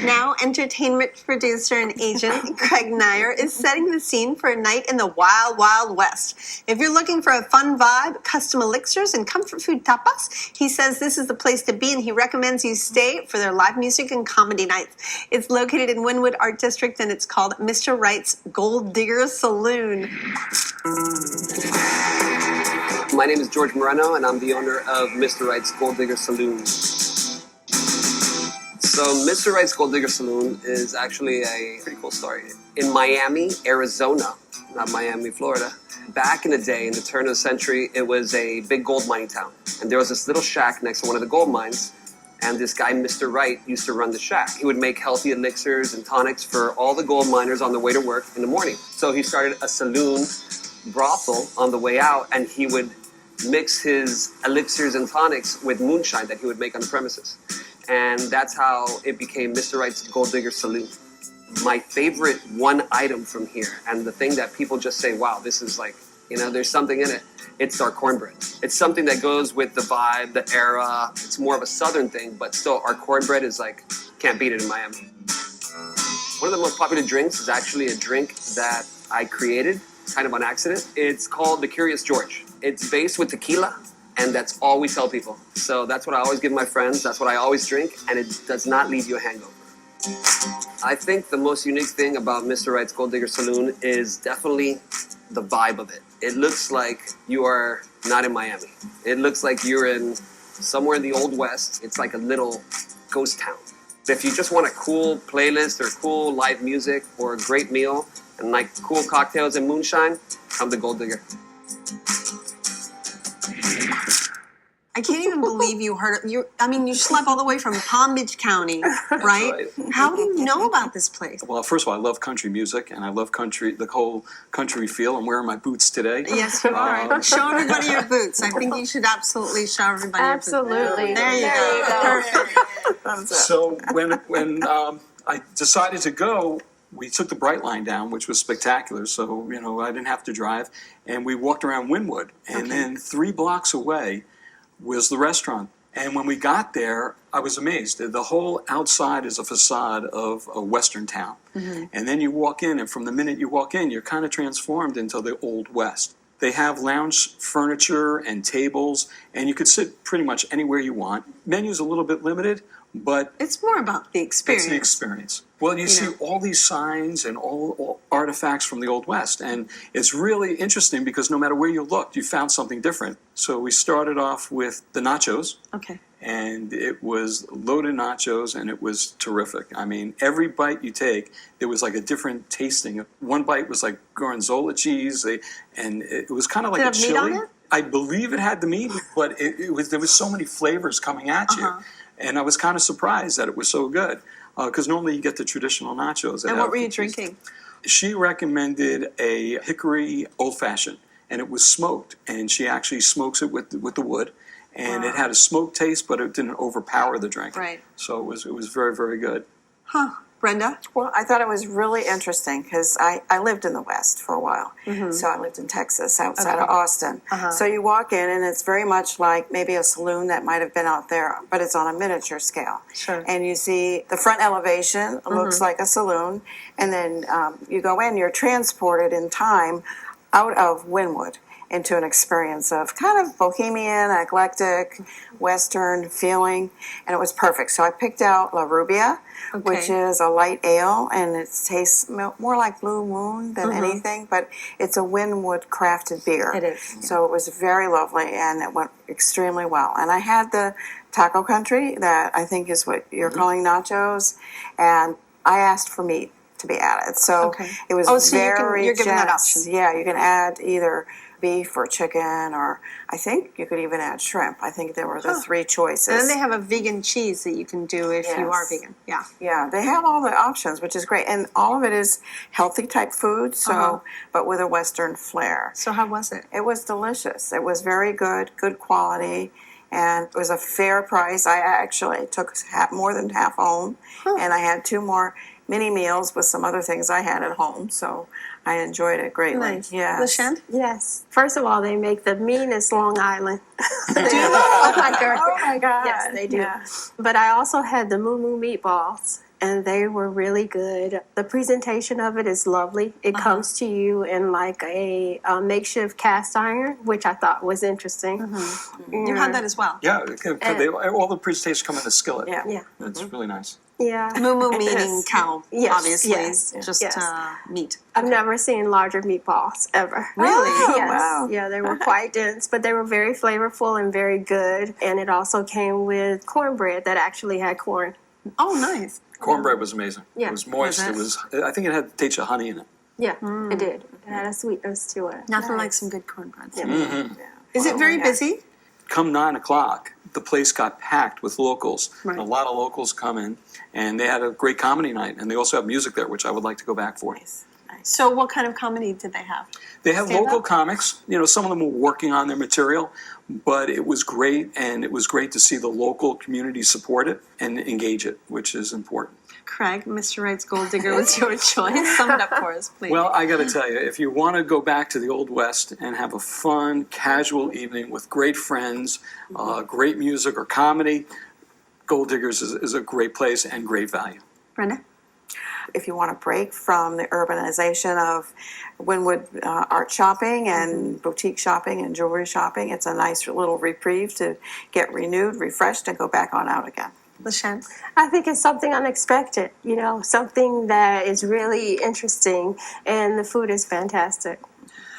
Now, entertainment producer and agent Craig Nyer is setting the scene for a night in the Wild Wild West. If you're looking for a fun vibe, custom elixirs, and comfort food tapas, he says this is the place to be, and he recommends you stay for their live music and comedy nights. It's located in Wynwood Art District, and it's called Mr. Wright's Golddigger Saloon. My name is Jorge Moreno, and I'm the owner of Mr. Wright's Golddigger Saloon. So Mr. Wright's Golddigger Saloon is actually a pretty cool story. In Miami, Arizona, not Miami, Florida, back in the day, in the turn of the century, it was a big gold mining town. And there was this little shack next to one of the gold mines, and this guy, Mr. Wright, used to run the shack. He would make healthy elixirs and tonics for all the gold miners on the way to work in the morning. So he started a saloon brothel on the way out, and he would mix his elixirs and tonics with moonshine that he would make on the premises. And that's how it became Mr. Wright's Golddigger Saloon. My favorite one item from here, and the thing that people just say, wow, this is like, you know, there's something in it, it's our cornbread. It's something that goes with the vibe, the era. It's more of a southern thing, but still, our cornbread is like, can't beat it in Miami. One of the most popular drinks is actually a drink that I created, kind of on accident. It's called the Curious George. It's based with tequila, and that's all we tell people. So that's what I always give my friends, that's what I always drink, and it does not leave you a hangover. I think the most unique thing about Mr. Wright's Golddigger Saloon is definitely the vibe of it. It looks like you are not in Miami. It looks like you're in somewhere in the Old West. It's like a little ghost town. If you just want a cool playlist or cool live music or a great meal and like cool cocktails and moonshine, come to Golddigger. I can't even believe you heard it. You schlep all the way from Palm Beach County, right? How do you know about this place? Well, first of all, I love country music, and I love country, the whole country feel. I'm wearing my boots today. Yes, you are. Show everybody your boots. I think you should absolutely show everybody your boots. Absolutely. There you go. Perfect. So when I decided to go, we took the Bright Line down, which was spectacular. So, you know, I didn't have to drive. And we walked around Wynwood. And then 3 blocks away was the restaurant. And when we got there, I was amazed. The whole outside is a facade of a Western town. Mm-hmm. And then you walk in, and from the minute you walk in, you're kind of transformed into the Old West. They have lounge furniture and tables, and you could sit pretty much anywhere you want. Menu's a little bit limited, but it's more about the experience. It's the experience. Well, you see all these signs and all artifacts from the Old West, and it's really interesting because no matter where you looked, you found something different. So we started off with the nachos. Okay. And it was loaded nachos, and it was terrific. I mean, every bite you take, there was like a different tasting. One bite was like gorgonzola cheese, and it was kind of like a chili. Did it have meat on it? I believe it had the meat, but there was so many flavors coming at you. And I was kind of surprised that it was so good, because normally you get the traditional nachos. And what were you drinking? She recommended a hickory old-fashioned, and it was smoked. And she actually smokes it with the wood. And it had a smoked taste, but it didn't overpower the drink. Right. So it was very, very good. Huh. Brenda? Well, I thought it was really interesting because I lived in the West for a while. Mm-hmm. So I lived in Texas, outside of Austin. So you walk in, and it's very much like maybe a saloon that might have been out there, but it's on a miniature scale. Sure. And you see the front elevation looks like a saloon, and then you go in, you're transported in time out of Wynwood into an experience of kind of bohemian, eclectic, Western feeling, and it was perfect. So I picked out La Rubia, which is a light ale, and it tastes more like Blue Moon than anything, but it's a Wynwood crafted beer. It is. Yeah. So it was very lovely, and it went extremely well. And I had the Taco Country, that I think is what you're calling nachos, and I asked for meat to be added. So it was very you're giving that generous. option. Yeah, you can add either beef or chicken, or I think you could even add shrimp. I think there were the 3 choices. And then they have a vegan cheese that you can do if you are vegan. Yeah. Yeah, they have all the options, which is great. And all of it is healthy type food, so but with a Western flair. So how was it? It was delicious. It was very good quality, and it was a fair price. I actually took more than half home, and I had 2 more mini meals with some other things I had at home. So I enjoyed it greatly. Nice. Yeah. LaShawn? Yes. First of all, they make the meanest Long Island. Oh my God. Yes, they do. Yeah. But I also had the Moo Moo meatballs, and they were really good. The presentation of it is lovely. It comes to you in like a makeshift cast iron, which I thought was interesting. You had that as well. Yeah, all the presentations come in a skillet. Yeah. Yeah. It's really nice. Yeah. Moo moo meaning cow, Yes, obviously. yes, Just yes. meat. I've never seen larger meatballs ever. Really? Oh, Yes. wow. Yeah, they were quite dense, but they were very flavorful and very good. And it also came with cornbread that actually had corn. Oh, nice. Cornbread was amazing. Yeah. It was moist. Was it? I think it had a taste of honey in it. Yeah, it did. It had a sweetness to it. Nothing like some good cornbread. Yeah. Is it very busy? Come 9 o'clock, the place got packed with locals. Right. A lot of locals come in, and they had a great comedy night. And they also have music there, which I would like to go back for. So what kind of comedy did they have? They have Stand local up? comics. You know, some of them were working on their material, but it was great, and it was great to see the local community support it and engage it, which is important. Craig, Mr. Wright's Golddigger was your choice. Sum it up for us, please. Well, I got to tell you, if you want to go back to the Old West and have a fun, casual evening with great friends, great music or comedy, Golddiggers is a great place and great value. Brenda? If you want to break from the urbanization of Wynwood art shopping and boutique shopping and jewelry shopping, it's a nice little reprieve to get renewed, refreshed, and go back on out again. LaShawn? I think it's something unexpected, you know, something that is really interesting, and the food is fantastic.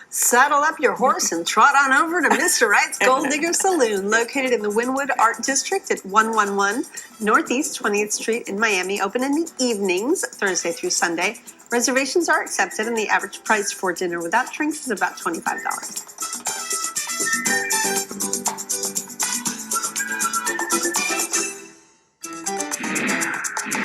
Saddle up your horse and trot on over to Mr. Wright's Golddigger Saloon, located in the Wynwood Art District at 111 Northeast 20th Street in Miami, open in the evenings, Thursday through Sunday. Reservations are accepted, and the average price for dinner without drinks is about $25.